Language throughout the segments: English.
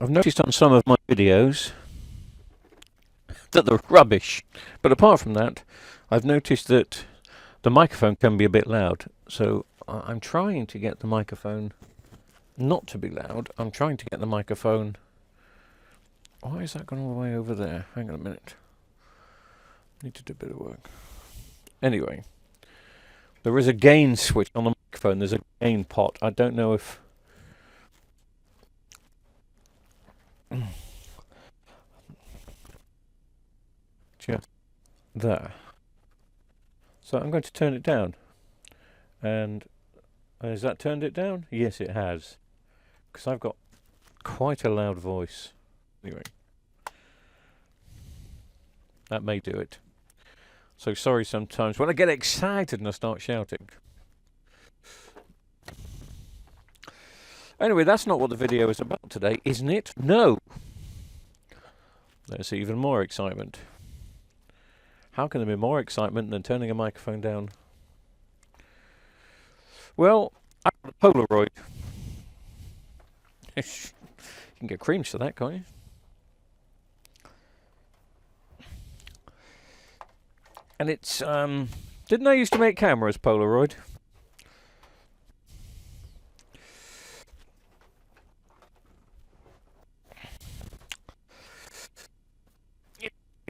I've noticed on some of my videos that they're rubbish, but apart from that, I've noticed that the microphone can be a bit loud. So I'm trying to get the microphone not to be loud. I'm trying to get the microphone... Why is that gone all the way over there? Hang on a minute. Need to do a bit of work. Anyway, there is a gain switch on the microphone. There's a gain pot. I don't know if... Just there. So I'm going to turn it down. And has that turned it down? Yes, it has. Because I've got quite a loud voice. Anyway, that may do it. So sorry sometimes when I get excited and I start shouting. Anyway, that's not what the video is about today, isn't it? No! There's even more excitement. How can there be more excitement than turning a microphone down? Well, I've got a Polaroid. You can get creams for that, can't you? And it's, didn't I used to make cameras, Polaroid?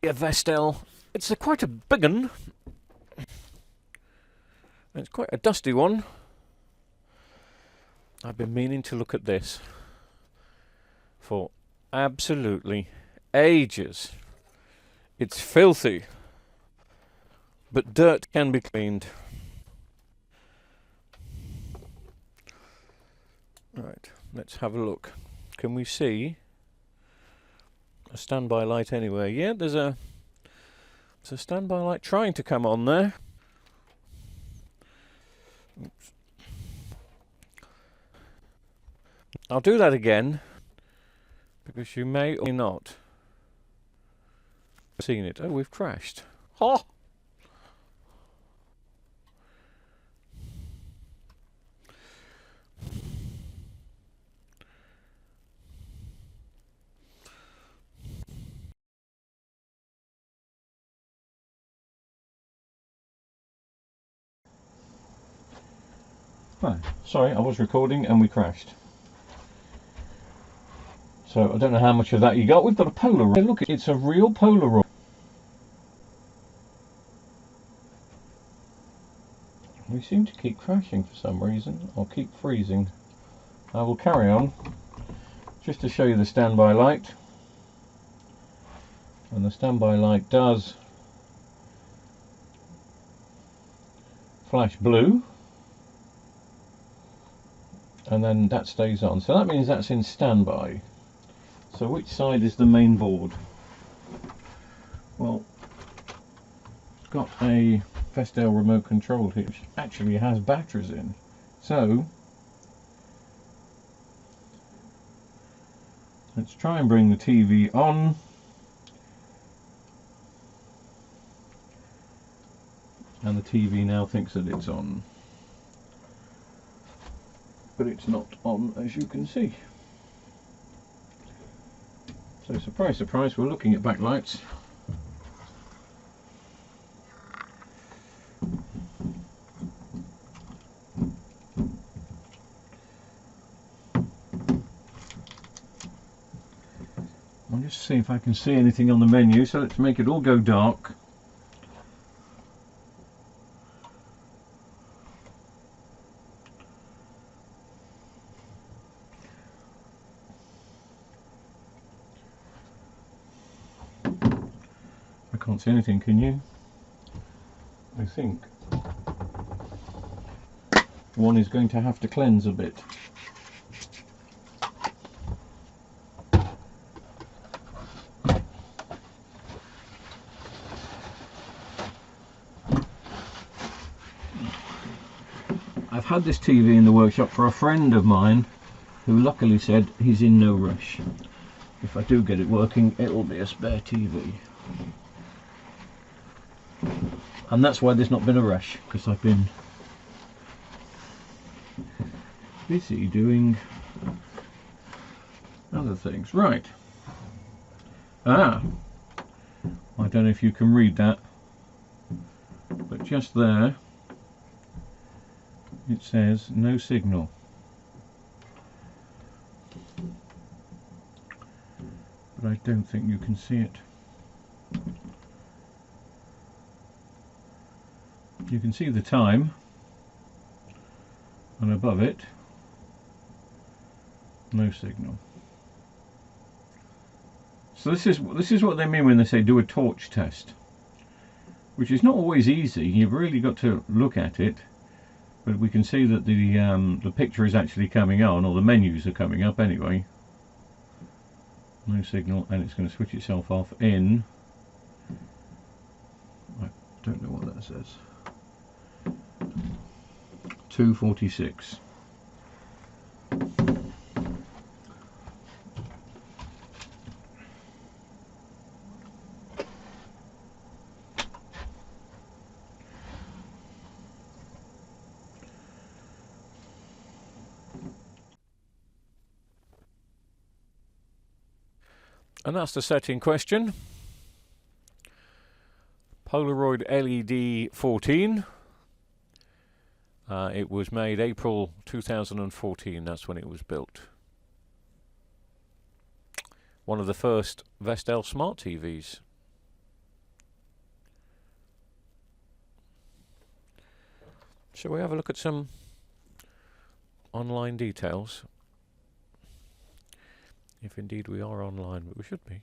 A Vestel. It's quite a big one. It's quite a dusty one. I've been meaning to look at this for absolutely ages. It's filthy, but dirt can be cleaned. Right, let's have a look. Can we see a standby light anywhere? Yeah, there's a standby light trying to come on there. Oops. I'll do that again because you may or may not have seen it. Oh, we've crashed. Ha! Right. Sorry, I was recording and we crashed. So I don't know how much of that you got. We've got a Polaroid. Look, it's a real Polaroid. We seem to keep crashing for some reason, or keep freezing. I will carry on just to show you the standby light. And the standby light does flash blue. And then that stays on. So that means that's in standby. So which side is the main board? Well, it's got a Vestel remote control here, which actually has batteries in. So let's try and bring the TV on. And the TV now thinks that it's on. But it's not on, as you can see. So surprise, surprise, we're looking at backlights. I'll just see if I can see anything on the menu, so let's make it all go dark. Can't see anything, can you? I think one is going to have to cleanse a bit. I've had this TV in the workshop for a friend of mine who luckily said he's in no rush. If I do get it working, it will be a spare TV. And that's why there's not been a rush, because I've been busy doing other things. Right. I don't know if you can read that, but just there it says no signal. But I don't think you can see it. You can see the time, and above it, no signal. So this is what they mean when they say do a torch test, which is not always easy. You've really got to look at it, but we can see that the picture is actually coming on, or the menus are coming up anyway. No signal, and it's going to switch itself off in, I don't know what that says, 2:46. And that's the setting question. Polaroid LED-14. It was made April 2014, that's when it was built. One of the first Vestel smart TVs. Shall we have a look at some online details? If indeed we are online, but we should be.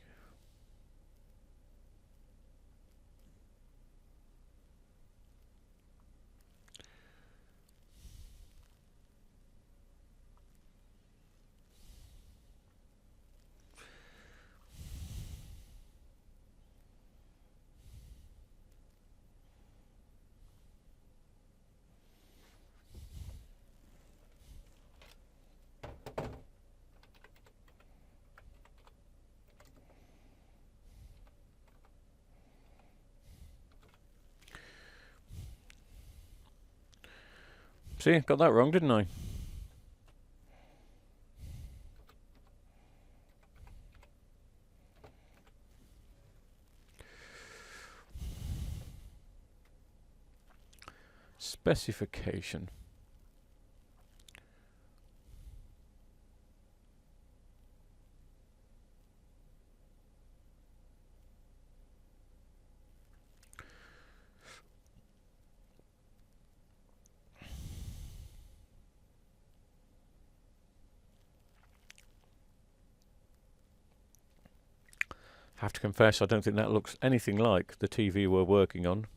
See, got that wrong, didn't I? Specification. I have to confess, I don't think that looks anything like the TV we're working on.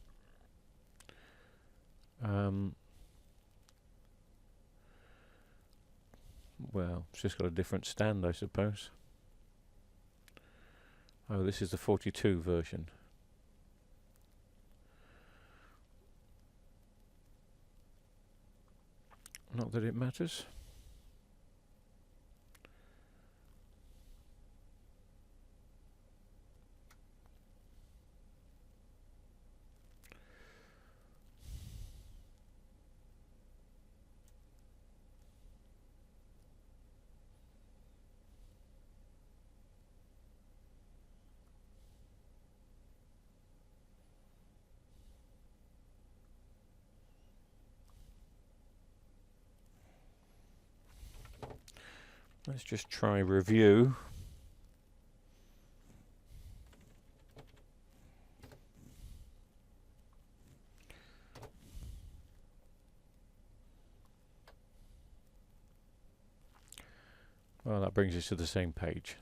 Well, it's just got a different stand, I suppose. Oh, this is the 42 version. Not that it matters. Let's just try review. Well, that brings us to the same page.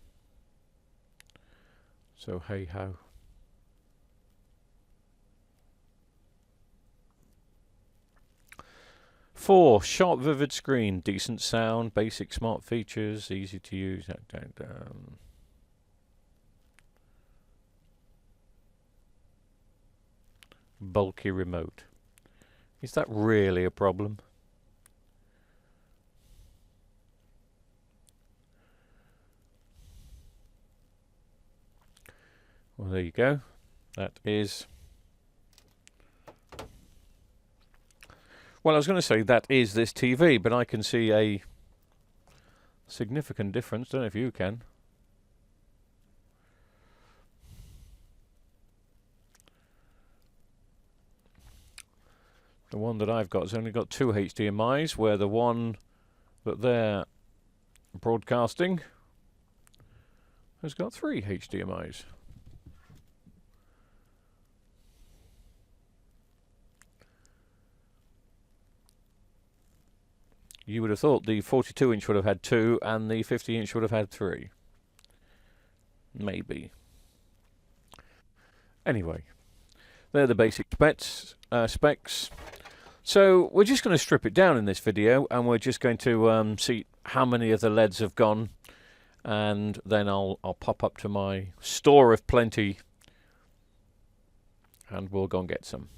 So hey ho. Four, sharp vivid screen, decent sound, basic smart features, easy to use. Bulky remote. Is that really a problem? Well, there you go. That is... Well, I was going to say that is this TV, but I can see a significant difference. Don't know if you can. The one that I've got has only got 2 HDMIs, where the one that they're broadcasting has got 3 HDMIs. You would have thought the 42-inch would have had 2 and the 50-inch would have had 3. Maybe. Anyway, they're the basic specs. So we're just going to strip it down in this video, and we're just going to see how many of the LEDs have gone, and then I'll pop up to my store of plenty and we'll go and get some.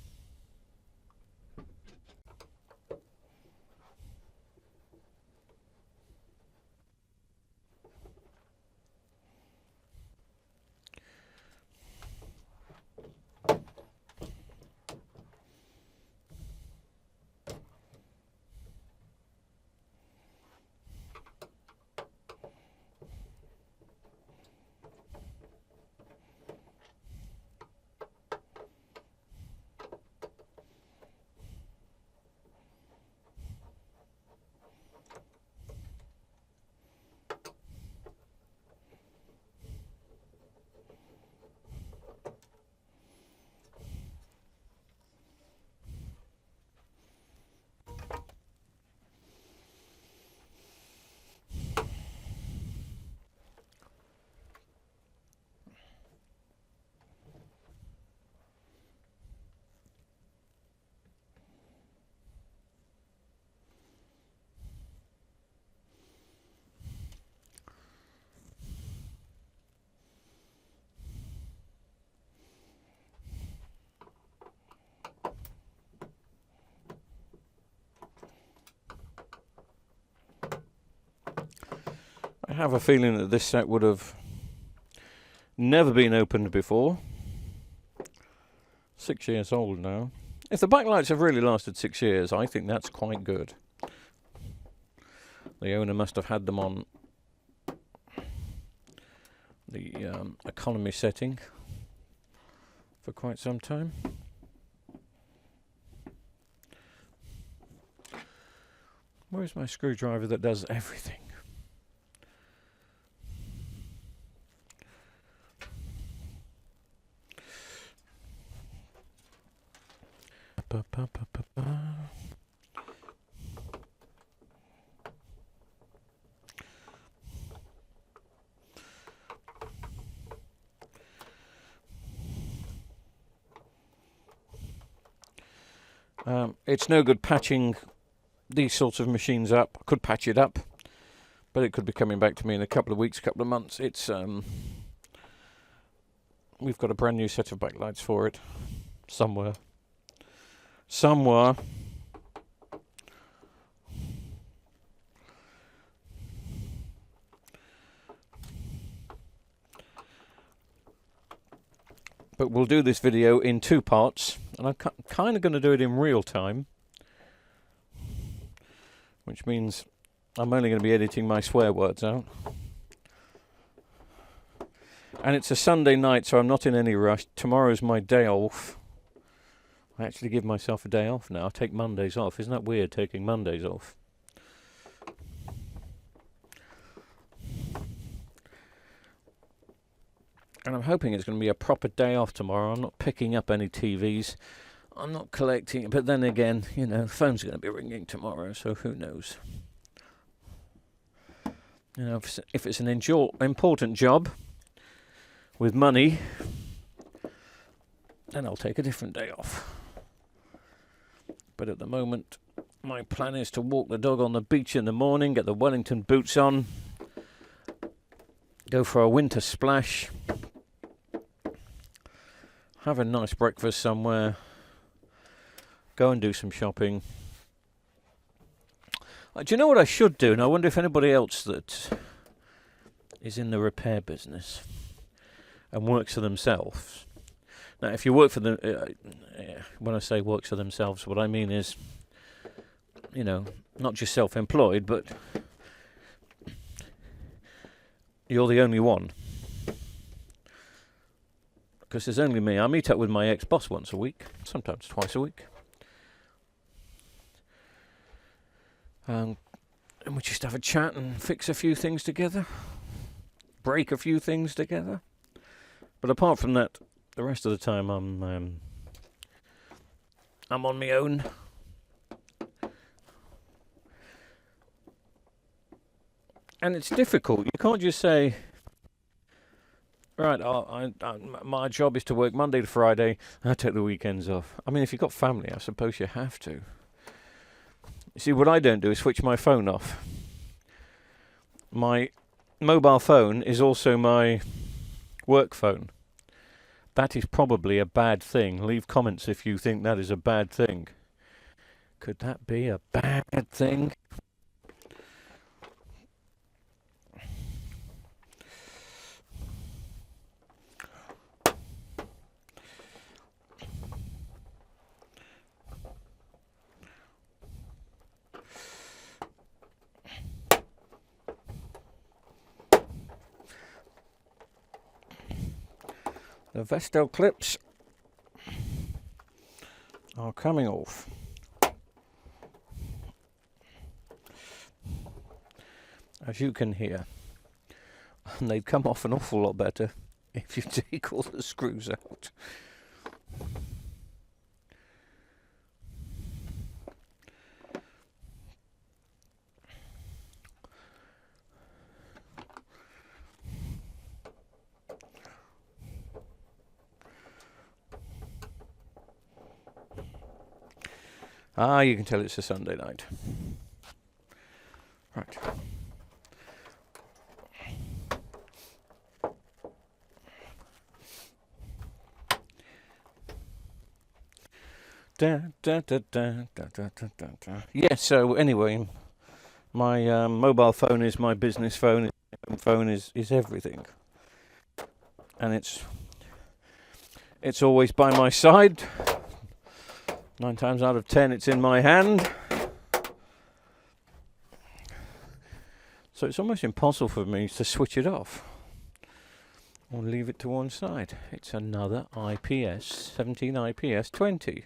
I have a feeling that this set would have never been opened before. 6 years old now. If the backlights have really lasted 6 years, I think that's quite good. The owner must have had them on the economy setting for quite some time. Where's my screwdriver that does everything? It's no good patching these sorts of machines up. I could patch it up, but it could be coming back to me in a couple of weeks, couple of months. It's we've got a brand new set of backlights for it somewhere. But we'll do this video in 2 parts, and I'm kind of going to do it in real time, which means I'm only going to be editing my swear words out. And it's a Sunday night, so I'm not in any rush. Tomorrow's my day off. I actually give myself a day off now. I take Mondays off. Isn't that weird, taking Mondays off? And I'm hoping it's going to be a proper day off tomorrow. I'm not picking up any TVs. I'm not collecting. But then again, you know, the phone's going to be ringing tomorrow, so who knows? You know, if it's an important job with money, then I'll take a different day off. But at the moment, my plan is to walk the dog on the beach in the morning, get the Wellington boots on, go for a winter splash, have a nice breakfast somewhere, go and do some shopping. Do you know what I should do? And I wonder if anybody else that is in the repair business and works for themselves. Now, if you work for them, when I say works for themselves, what I mean is, you know, not just self-employed, but you're the only one. Because there's only me. I meet up with my ex-boss once a week, sometimes twice a week. And we just have a chat and fix a few things together. Break a few things together. But apart from that, the rest of the time I'm on my own. And it's difficult. You can't just say, right, my job is to work Monday to Friday, I take the weekends off. I mean, if you've got family, I suppose you have to. You see, what I don't do is switch my phone off. My mobile phone is also my work phone. That is probably a bad thing. Leave comments if you think that is a bad thing. Could that be a bad thing? The Vestel clips are coming off. As you can hear. And they'd come off an awful lot better if you take all the screws out. Ah, you can tell it's a Sunday night. Right. Yes, so anyway, my mobile phone is my business phone. My phone is everything. And it's always by my side. 9 times out of 10 it's in my hand. So it's almost impossible for me to switch it off or leave it to one side. It's another IPS, 17 IPS 20.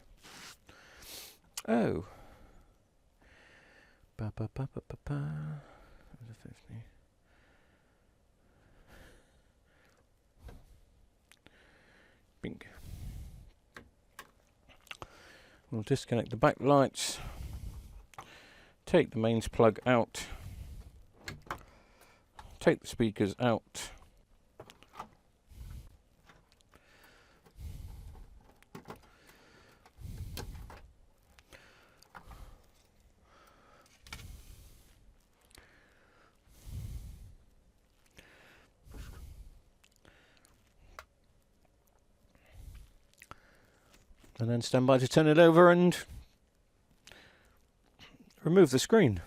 Oh. Ba ba ba ba ba ba. 50. Bing. We'll disconnect the backlights, take the mains plug out, take the speakers out, and then stand by to turn it over and remove the screen.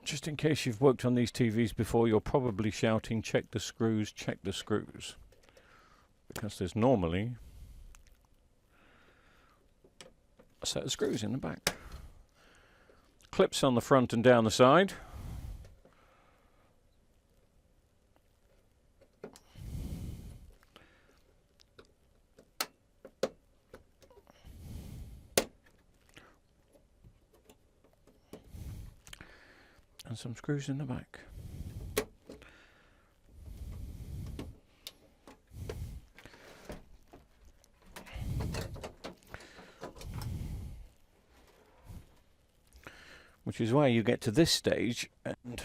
Just in case you've worked on these TVs before, you're probably shouting, check the screws, because there's normally a set of screws in the back. Clips on the front and down the side. And some screws in the back. Which is why you get to this stage and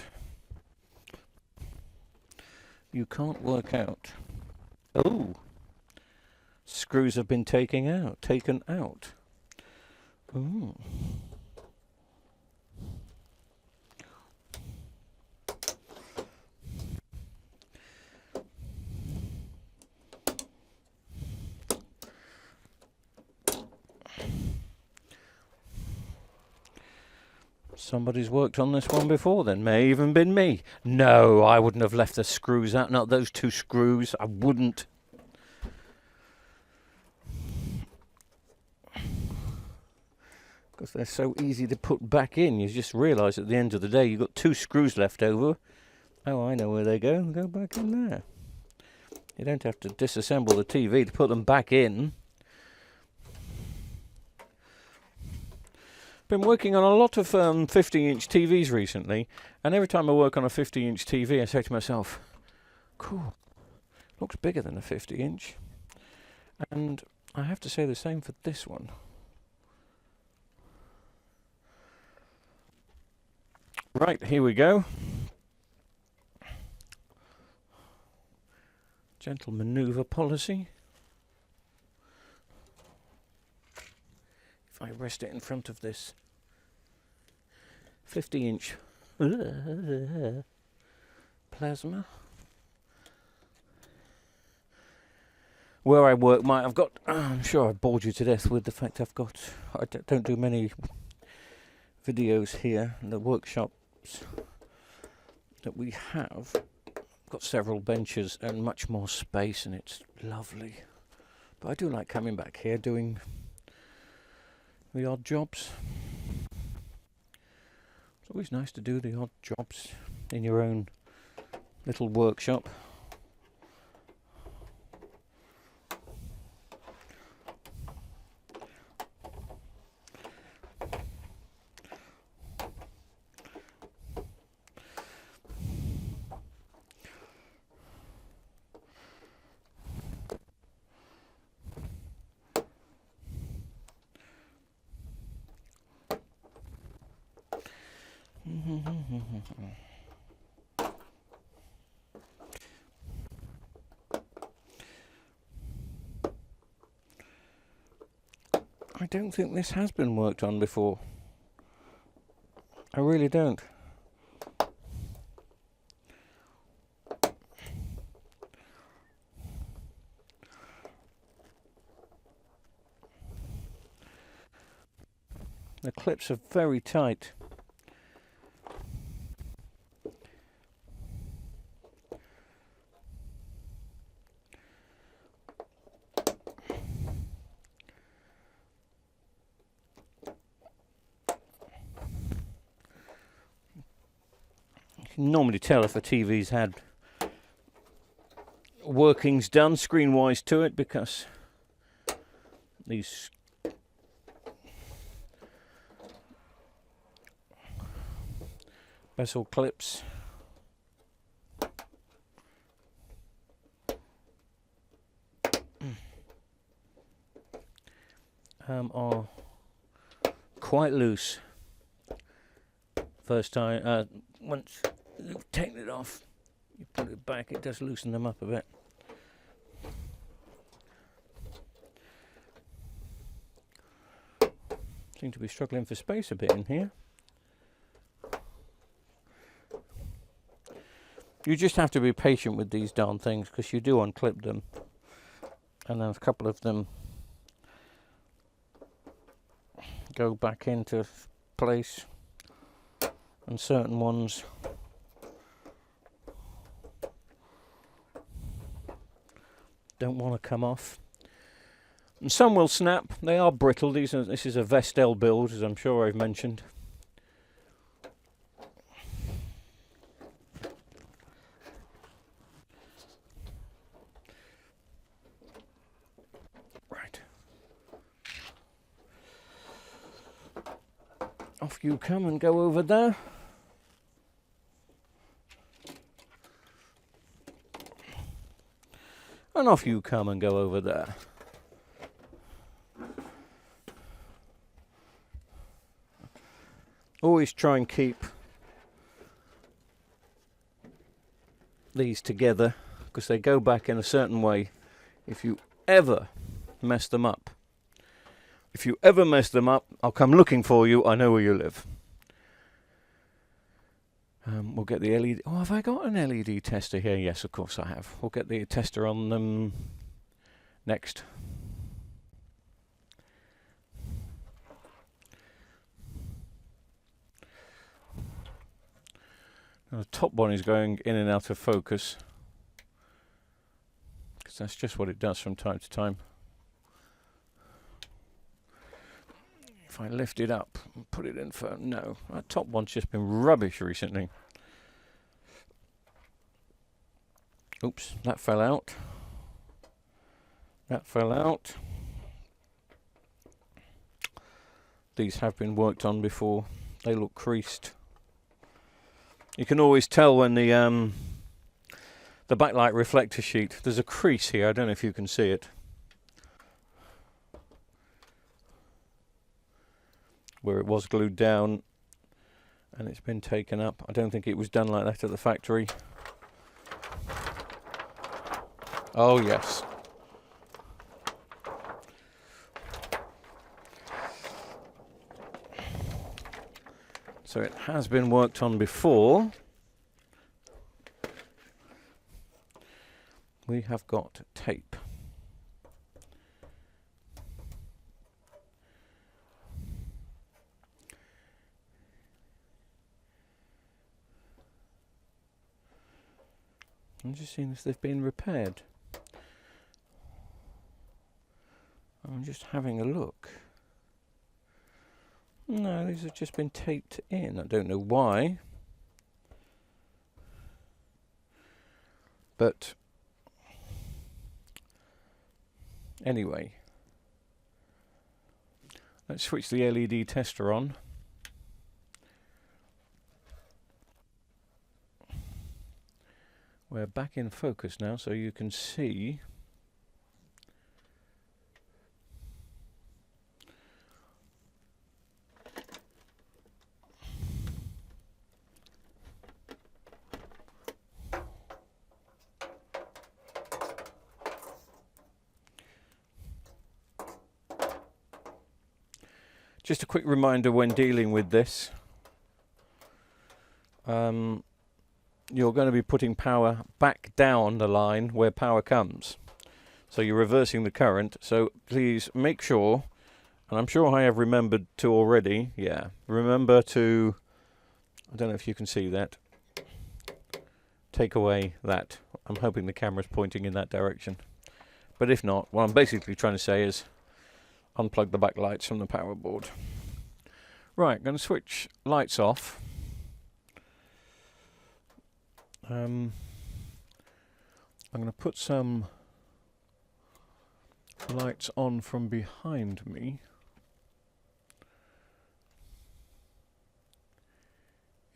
you can't work out. Oh, screws have been taken out. Ooh. Somebody's worked on this one before then. May even been me. No, I wouldn't have left the screws out. Not those two screws. I wouldn't. Because they're so easy to put back in. You just realise at the end of the day you've got two screws left over. Oh, I know where they go. Go back in there. You don't have to disassemble the TV to put them back in. Been working on a lot of 50-inch TVs recently, and every time I work on a 50-inch TV I say to myself, cool, looks bigger than a 50-inch. And I have to say the same for this one. Right, here we go. Gentle manoeuvre policy. If I rest it in front of this 50-inch plasma. Where I work, I've got, I'm sure I bored you to death with the fact I don't do many videos here. The workshops that we have got several benches and much more space, and it's lovely. But I do like coming back here doing the odd jobs. It's always nice to do the odd jobs in your own little workshop. I don't think this has been worked on before. I really don't. The clips are very tight. You can normally tell if a TV's had workings done screen-wise to it, because these bezel clips are quite loose. First time, once you've taken it off, you put it back, it does loosen them up a bit. Seem to be struggling for space a bit in here. You just have to be patient with these darn things, because you do unclip them, and then a couple of them go back into place, and certain ones don't want to come off, and some will snap. They are brittle. This is a Vestel build, as I'm sure I've mentioned. Right, off you come and go over there. And off you come and go over there. Oh, always try and keep these together because they go back in a certain way. If you ever mess them up, I'll come looking for you. I know where you live. We'll get the LED. Oh, have I got an LED tester here? Yes, of course I have. We'll get the tester on them next. Now, the top one is going in and out of focus because that's just what it does from time to time. If I lift it up and put it in for... No, that top one's just been rubbish recently. Oops, that fell out. That fell out. These have been worked on before. They look creased. You can always tell when the backlight reflector sheet... There's a crease here, I don't know if you can see it. Where it was glued down and it's been taken up. I don't think it was done like that at the factory. Oh yes. So it has been worked on before. We have got tape. I'm just seeing if they've been repaired. I'm just having a look. No, these have just been taped in. I don't know why. But anyway, let's switch the LED tester on. We're back in focus now, so you can see just a quick reminder when dealing with this. You're going to be putting power back down the line where power comes. So you're reversing the current. So please make sure, and I'm sure I have remembered to already, remember to, I don't know if you can see that, take away that. I'm hoping the camera's pointing in that direction. But if not, what I'm basically trying to say is unplug the backlights from the power board. Right, going to switch lights off. I'm going to put some lights on from behind me.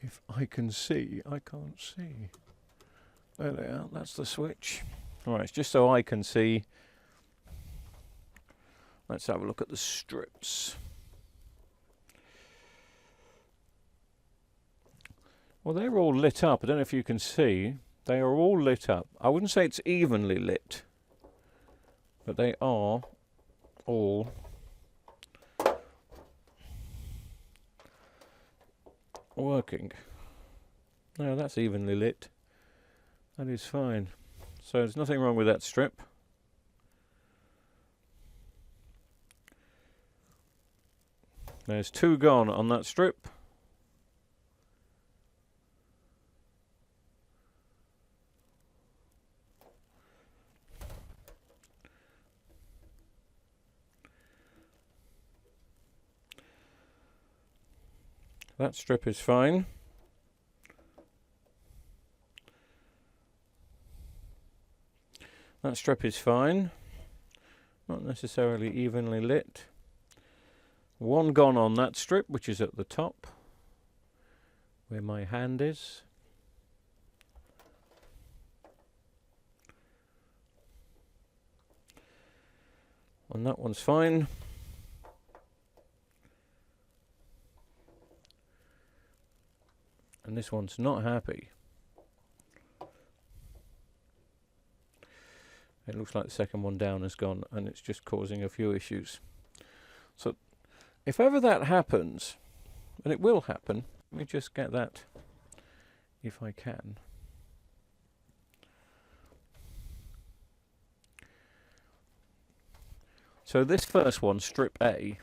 If I can see, I can't see. There they are, that's the switch. Alright, it's just so I can see. Let's have a look at the strips. Well, they're all lit up. I don't know if you can see. They are all lit up. I wouldn't say it's evenly lit, but they are all working. No, that's evenly lit. That is fine. So there's nothing wrong with that strip. There's two gone on that strip. That strip is fine. That strip is fine. Not necessarily evenly lit. One gone on that strip, which is at the top, where my hand is. And that one's fine. and this one's not happy. It looks like the second one down has gone, and it's just causing a few issues. So if ever that happens, and it will happen, let me just get that if I can. So this first one, strip A,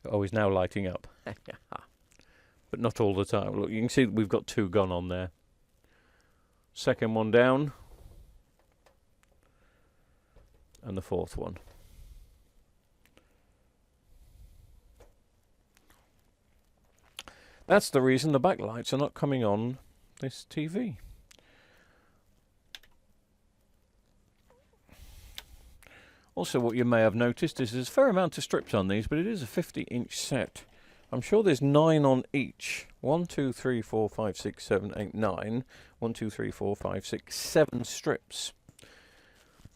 is now lighting up. But not all the time. Look, you can see that we've got 2 gone on there. Second one down. And the fourth one. That's the reason the backlights are not coming on this TV. Also, what you may have noticed is there's a fair amount of strips on these, but it is a 50-inch set. I'm sure there's 9 on each. 1, 2, 3, 4, 5, 6, 7, 8, 9. 1, 2, 3, 4, 5, 6, 7 strips.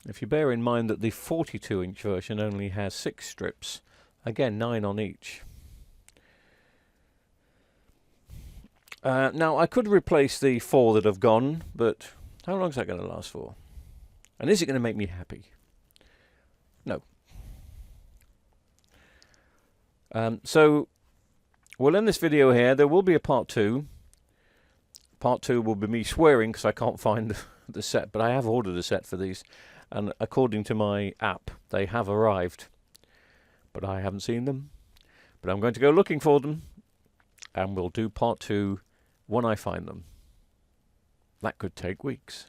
If you bear in mind that the 42-inch version only has 6 strips, again 9 on each. Now I could replace the 4 that have gone, but how long is that going to last for? And is it going to make me happy? No. So we'll end this video here. There will be a part 2. Part 2 will be me swearing because I can't find the set, but I have ordered a set for these, and according to my app they have arrived, but I haven't seen them. But I'm going to go looking for them, and we'll do part 2 when I find them. That could take weeks.